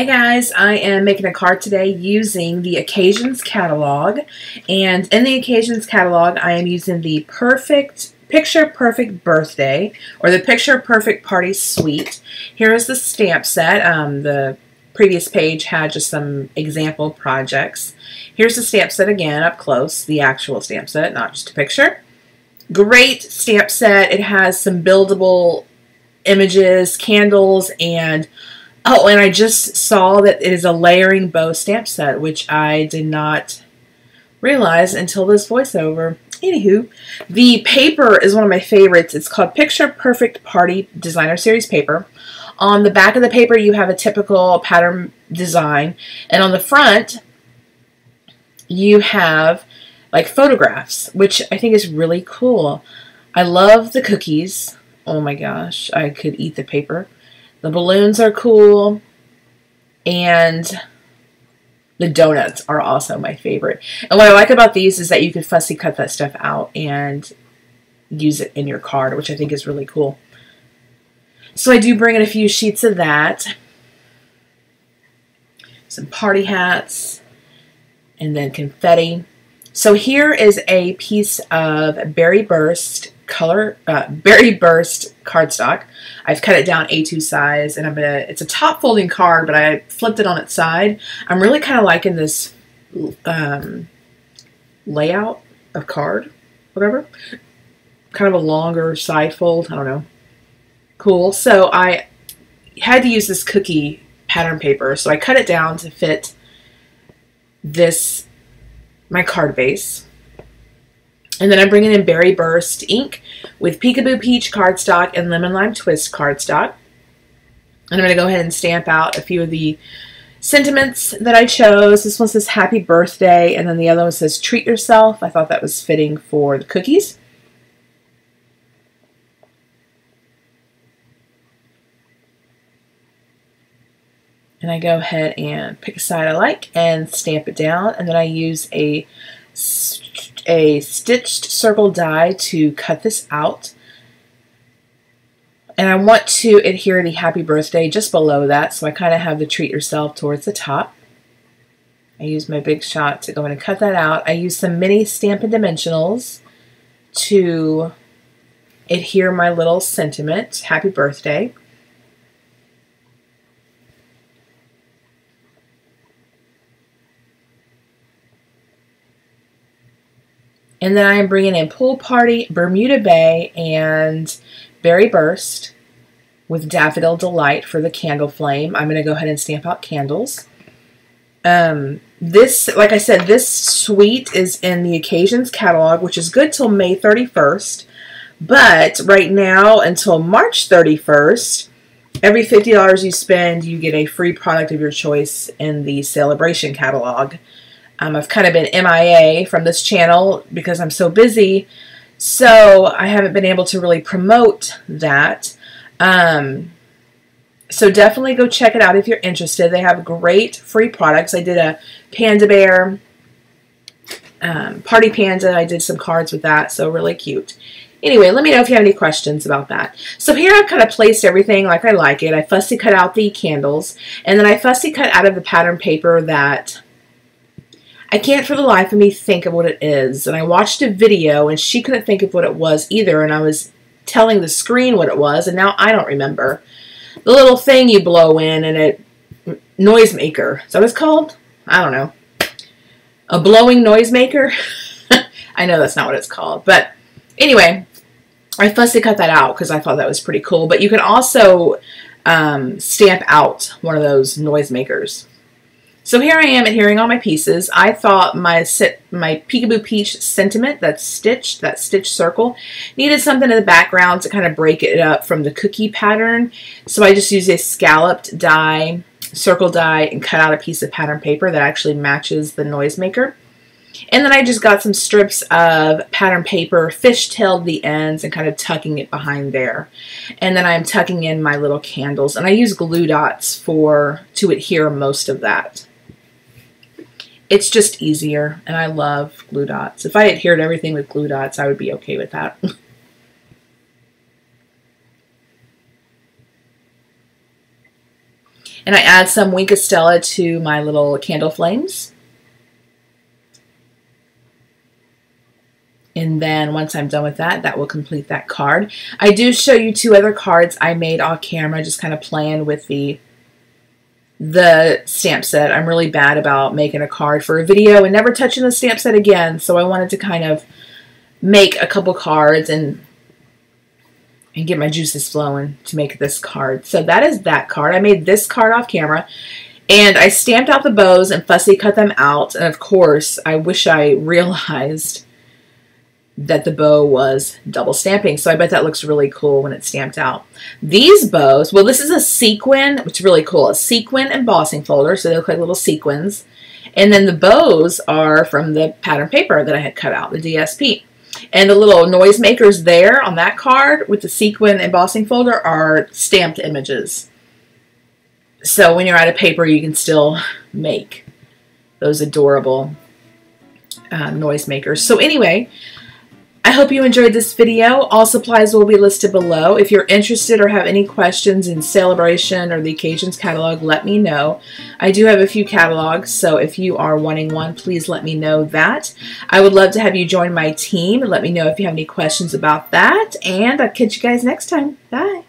Hey guys, I am making a card today using the Occasions catalog, and in the Occasions catalog I am using the Picture Perfect Birthday or the Picture Perfect Party Suite. Here is the stamp set. The previous page had just some example projects. Here's the stamp set again up close, the actual stamp set, not just a picture. Great stamp set. It has some buildable images, candles, and oh, and I just saw that it is a layering bow stamp set, which I did not realize until this voiceover. Anywho, the paper is one of my favorites. It's called Picture Perfect Party Designer Series paper. On the back of the paper, you have a typical pattern design, and on the front, you have like photographs, which I think is really cool. I love the cookies. Oh my gosh, I could eat the paper. The balloons are cool, and the donuts are also my favorite. And what I like about these is that you can fussy cut that stuff out and use it in your card, which I think is really cool. So I do bring in a few sheets of that, some party hats, and then confetti. So here is a piece of Berry Burst cardstock. I've cut it down A2 size, and it's a top folding card, but I flipped it on its side. I'm really kind of liking this layout of card, whatever. Kind of a longer side fold, I don't know. Cool. So I had to use this cookie pattern paper, so I cut it down to fit my card base. And then I'm bringing in Berry Burst ink with Peekaboo Peach cardstock and Lemon Lime Twist cardstock. And I'm going to go ahead and stamp out a few of the sentiments that I chose. This one says Happy Birthday, and then the other one says Treat Yourself. I thought that was fitting for the cookies. And I go ahead and pick a side I like and stamp it down, and then I use a stitched circle die to cut this out. And I want to adhere the Happy Birthday just below that, so I kind of have the Treat Yourself towards the top. I use my Big Shot to go in and cut that out. I use some mini Stampin' Dimensionals to adhere my little sentiment, Happy Birthday. And then I am bringing in Pool Party, Bermuda Bay, and Berry Burst with Daffodil Delight for the candle flame. I'm going to go ahead and stamp out candles. Like I said, this suite is in the Occasions catalog, which is good till May 31st. But right now, until March 31st, every $50 you spend, you get a free product of your choice in the Celebration catalog. I've kind of been MIA from this channel because I'm so busy, so I haven't been able to really promote that. So definitely go check it out if you're interested. They have great free products. I did a Panda Bear, Party Panda. I did some cards with that, so really cute. Anyway, let me know if you have any questions about that. So here I've kind of placed everything like I like it. I fussy cut out the candles, and then I fussy cut out of the pattern paper that I can't for the life of me think of what it is. And I watched a video, and she couldn't think of what it was either, and I was telling the screen what it was, and now I don't remember. The little thing you blow in, and it noisemaker. Is that what it's called? I don't know. A blowing noisemaker? I know that's not what it's called. But anyway, I fussy cut that out because I thought that was pretty cool. But you can also stamp out one of those noisemakers. So here I am adhering all my pieces. I thought my Peekaboo Peach sentiment, that stitched circle, needed something in the background to kind of break it up from the cookie pattern. So I just used a scalloped die, circle die, and cut out a piece of pattern paper that actually matches the noisemaker. And then I just got some strips of pattern paper, fishtailed the ends, and kind of tucking it behind there. And then I'm tucking in my little candles. And I use glue dots to adhere most of that. It's just easier, and I love glue dots. If I adhered everything with glue dots, I would be okay with that. And I add some Wink of Stella to my little candle flames. And then once I'm done with that, that will complete that card. I do show you 2 other cards I made off camera, just kind of playing with the stamp set. I'm really bad about making a card for a video and never touching the stamp set again, so I wanted to kind of make a couple cards and get my juices flowing to make this card. So that is that card. I made this card off camera, and I stamped out the bows and fussy cut them out. And of course, I wish I realized that the bow was double stamping, so I bet that looks really cool when it's stamped out. These bows, well, this is a sequin, which is really cool, a sequin embossing folder, so they look like little sequins. And then the bows are from the pattern paper that I had cut out, the DSP. And the little noisemakers there on that card with the sequin embossing folder are stamped images. So when you're out of paper, you can still make those adorable noisemakers. So anyway, I hope you enjoyed this video. All supplies will be listed below. If you're interested or have any questions in Celebration or the Occasions catalog, let me know. I do have a few catalogs, so if you are wanting one, please let me know that. I would love to have you join my team and let me know if you have any questions about that. And I'll catch you guys next time. Bye.